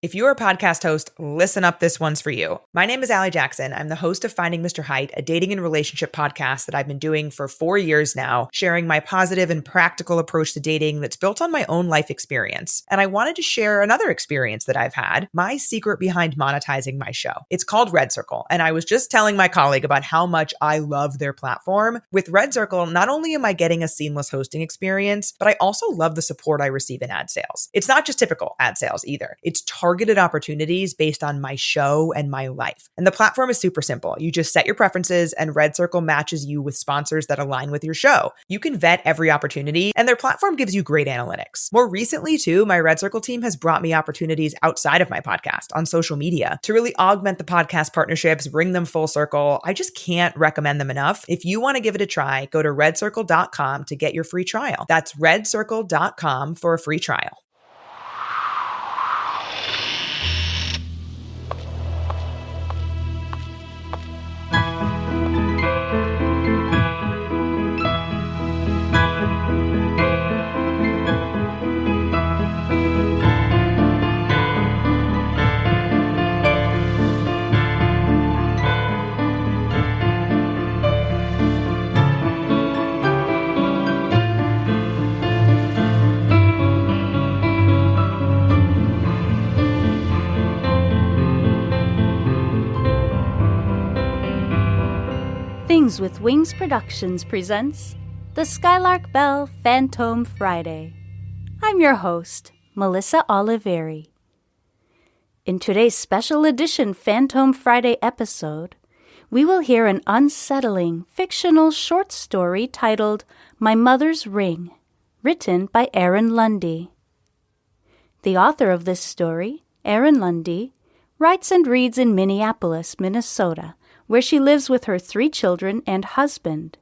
If you're a podcast host, listen up, this one's for you. My name is Allie Jackson. I'm the host of Finding Mr. Height, a dating and relationship podcast that I've been doing for 4 years now, sharing my positive and practical approach to dating that's built on my own life experience. And I wanted to share another experience that I've had, my secret behind monetizing my show. It's called Red Circle, and I was just telling my colleague about how much I love their platform. With Red Circle, not only am I getting a seamless hosting experience, but I also love the support I receive in ad sales. It's not just typical ad sales either. It's targeted opportunities based on my show and my life. And the platform is super simple. You just set your preferences and Red Circle matches you with sponsors that align with your show. You can vet every opportunity and their platform gives you great analytics. More recently too, my Red Circle team has brought me opportunities outside of my podcast on social media to really augment the podcast partnerships, bring them full circle. I just can't recommend them enough. If you want to give it a try, go to redcircle.com to get your free trial. That's redcircle.com for a free trial. Things with Wings Productions presents the Skylark Bell Fantome Friday. I'm your host, Melissa Oliveri. In today's special edition Fantome Friday episode, we will hear an unsettling fictional short story titled My Mother's Ring, written by Erin Lunde. The author of this story, Erin Lunde, writes and reads in Minneapolis, Minnesota, where she lives with her 3 children and husband.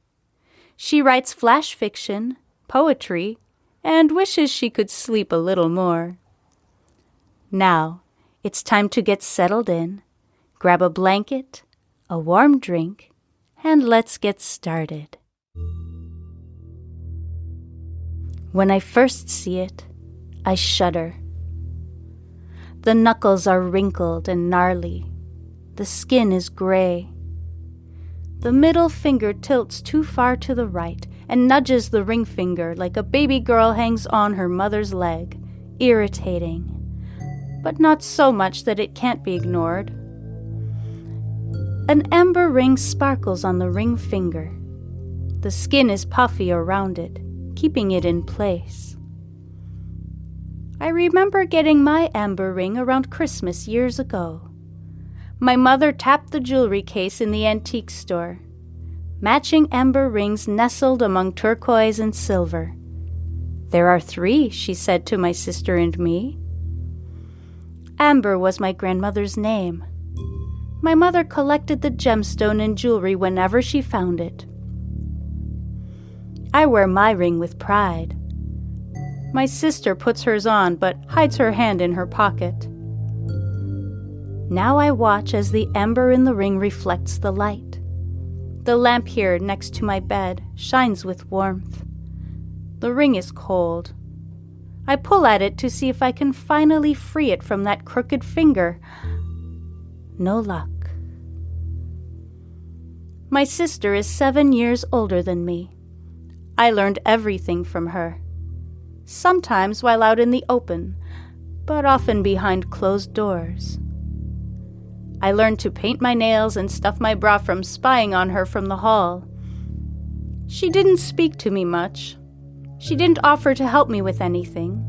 She writes flash fiction, poetry, and wishes she could sleep a little more. Now, it's time to get settled in, grab a blanket, a warm drink, and let's get started. When I first see it, I shudder. The knuckles are wrinkled and gnarly. The skin is gray. The middle finger tilts too far to the right and nudges the ring finger like a baby girl hangs on her mother's leg, irritating, but not so much that it can't be ignored. An amber ring sparkles on the ring finger. The skin is puffy around it, keeping it in place. I remember getting my amber ring around Christmas years ago. My mother tapped the jewelry case in the antique store. Matching amber rings nestled among turquoise and silver. "There are 3, she said to my sister and me. Amber was my grandmother's name. My mother collected the gemstone and jewelry whenever she found it. I wear my ring with pride. My sister puts hers on but hides her hand in her pocket. Now I watch as the amber in the ring reflects the light. The lamp here next to my bed shines with warmth. The ring is cold. I pull at it to see if I can finally free it from that crooked finger. No luck. My sister is 7 years older than me. I learned everything from her. Sometimes while out in the open, but often behind closed doors. I learned to paint my nails and stuff my bra from spying on her from the hall. She didn't speak to me much. She didn't offer to help me with anything.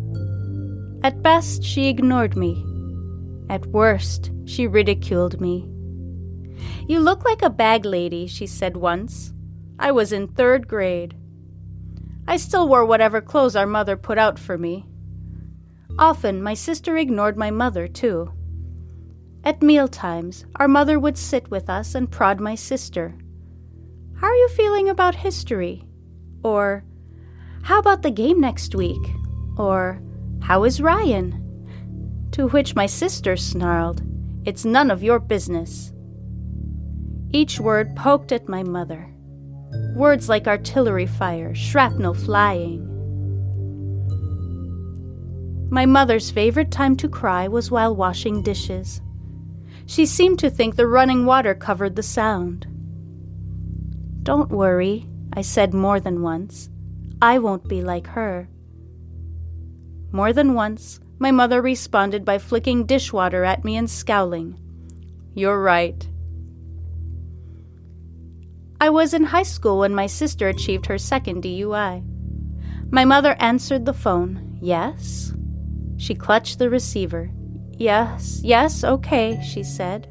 At best, she ignored me. At worst, she ridiculed me. "You look like a bag lady," she said once. I was in 3rd grade. I still wore whatever clothes our mother put out for me. Often, my sister ignored my mother, too. At mealtimes, our mother would sit with us and prod my sister. "How are you feeling about history?" Or, "How about the game next week?" Or, "How is Ryan?" To which my sister snarled, "It's none of your business." Each word poked at my mother. Words like artillery fire, shrapnel flying. My mother's favorite time to cry was while washing dishes. She seemed to think the running water covered the sound. "Don't worry," I said more than once. "I won't be like her." More than once, my mother responded by flicking dishwater at me and scowling. "You're right." I was in high school when my sister achieved her second DUI. My mother answered the phone. "Yes?" She clutched the receiver. Yes, okay," she said.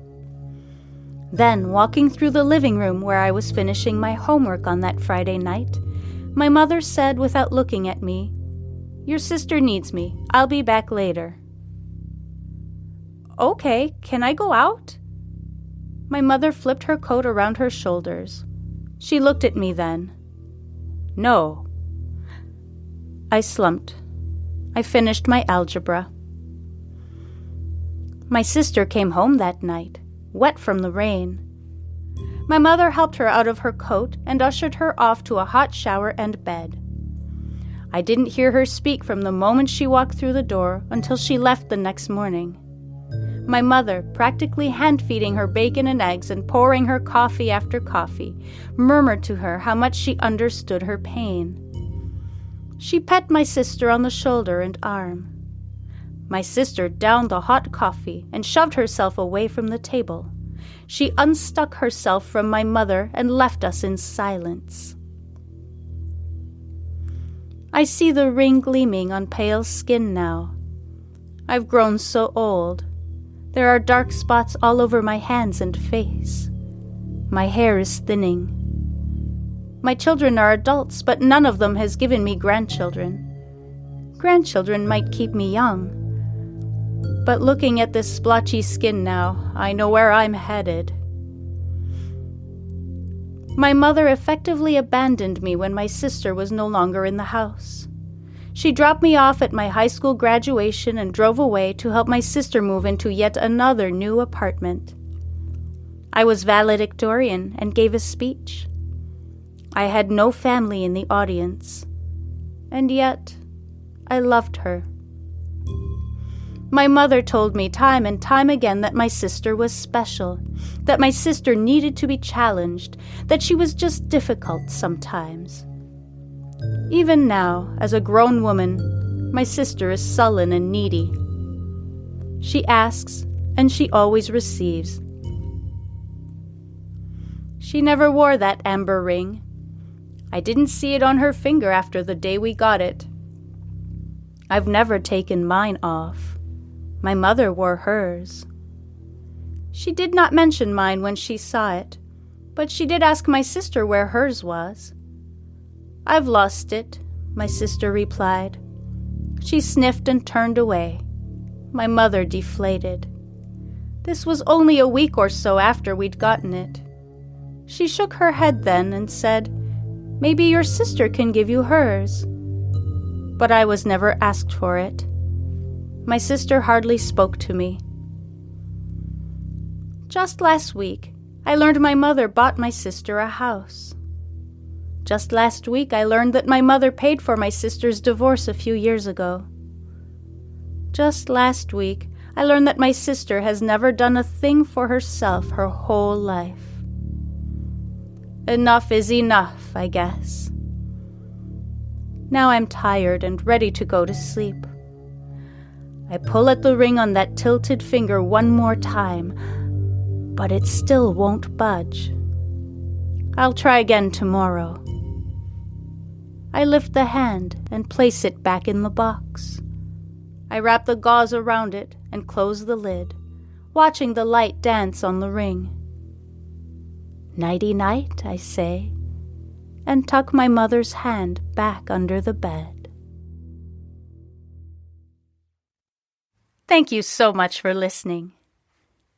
Then, walking through the living room where I was finishing my homework on that Friday night, my mother said without looking at me, "Your sister needs me. I'll be back later." "Okay, can I go out?" My mother flipped her coat around her shoulders. She looked at me then. "No." I slumped. I finished my algebra. My sister came home that night, wet from the rain. My mother helped her out of her coat and ushered her off to a hot shower and bed. I didn't hear her speak from the moment she walked through the door until she left the next morning. My mother, practically hand-feeding her bacon and eggs and pouring her coffee after coffee, murmured to her how much she understood her pain. She pet my sister on the shoulder and arm. My sister downed the hot coffee and shoved herself away from the table. She unstuck herself from my mother and left us in silence. I see the ring gleaming on pale skin now. I've grown so old. There are dark spots all over my hands and face. My hair is thinning. My children are adults, but none of them has given me grandchildren. Grandchildren might keep me young. But looking at this splotchy skin now, I know where I'm headed. My mother effectively abandoned me when my sister was no longer in the house. She dropped me off at my high school graduation and drove away to help my sister move into yet another new apartment. I was valedictorian and gave a speech. I had no family in the audience, and yet I loved her. My mother told me time and time again that my sister was special, that my sister needed to be challenged, that she was just difficult sometimes. Even now, as a grown woman, my sister is sullen and needy. She asks, and she always receives. She never wore that amber ring. I didn't see it on her finger after the day we got it. I've never taken mine off. My mother wore hers. She did not mention mine when she saw it, but she did ask my sister where hers was. "I've lost it," my sister replied. She sniffed and turned away. My mother deflated. This was only a week or so after we'd gotten it. She shook her head then and said, "Maybe your sister can give you hers." But I was never asked for it. My sister hardly spoke to me. Just last week, I learned my mother bought my sister a house. Just last week, I learned that my mother paid for my sister's divorce a few years ago. Just last week, I learned that my sister has never done a thing for herself her whole life. Enough is enough, I guess. Now I'm tired and ready to go to sleep. I pull at the ring on that tilted finger one more time, but it still won't budge. I'll try again tomorrow. I lift the hand and place it back in the box. I wrap the gauze around it and close the lid, watching the light dance on the ring. Nighty-night, I say, and tuck my mother's hand back under the bed. Thank you so much for listening.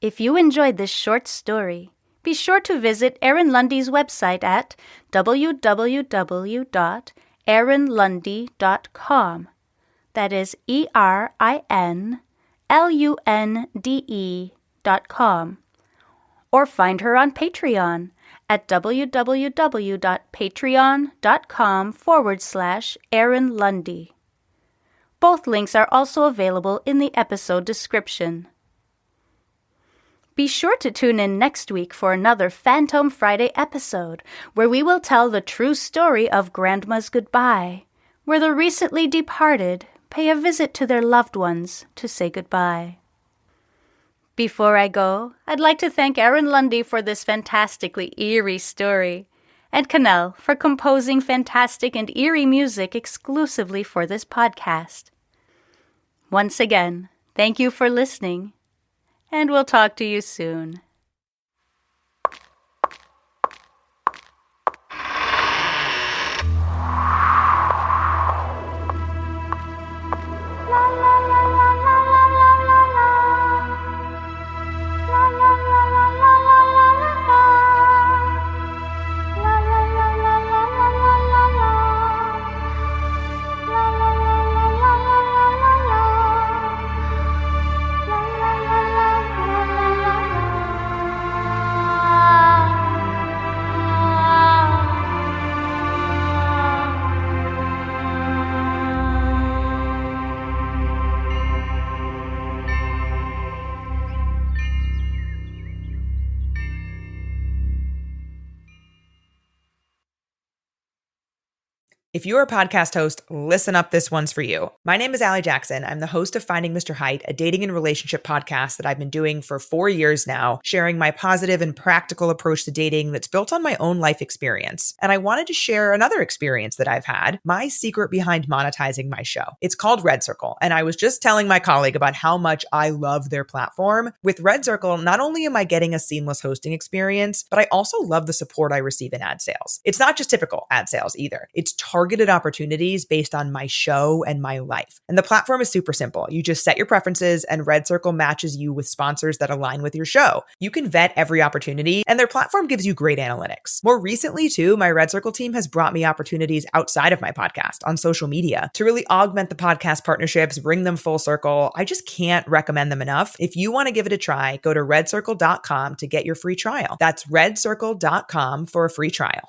If you enjoyed this short story, be sure to visit Erin Lunde's website at www.erinlunde.com. That is ERINLUNDE.com. Or find her on Patreon at www.patreon.com/Erin Lunde. Both links are also available in the episode description. Be sure to tune in next week for another Fantome Friday episode, where we will tell the true story of Grandma's Goodbye, where the recently departed pay a visit to their loved ones to say goodbye. Before I go, I'd like to thank Erin Lunde for this fantastically eerie story, and Cannell for composing fantastic and eerie music exclusively for this podcast. Once again, thank you for listening, and we'll talk to you soon. If you're a podcast host, listen up, this one's for you. My name is Allie Jackson. I'm the host of Finding Mr. Height, a dating and relationship podcast that I've been doing for 4 years now, sharing my positive and practical approach to dating that's built on my own life experience. And I wanted to share another experience that I've had, my secret behind monetizing my show. It's called Red Circle, and I was just telling my colleague about how much I love their platform. With Red Circle, not only am I getting a seamless hosting experience, but I also love the support I receive in ad sales. It's not just typical ad sales either. It's targeted opportunities based on my show and my life. And the platform is super simple. You just set your preferences and Red Circle matches you with sponsors that align with your show. You can vet every opportunity and their platform gives you great analytics. More recently too, my Red Circle team has brought me opportunities outside of my podcast on social media to really augment the podcast partnerships, bring them full circle. I just can't recommend them enough. If you want to give it a try, go to redcircle.com to get your free trial. That's redcircle.com for a free trial.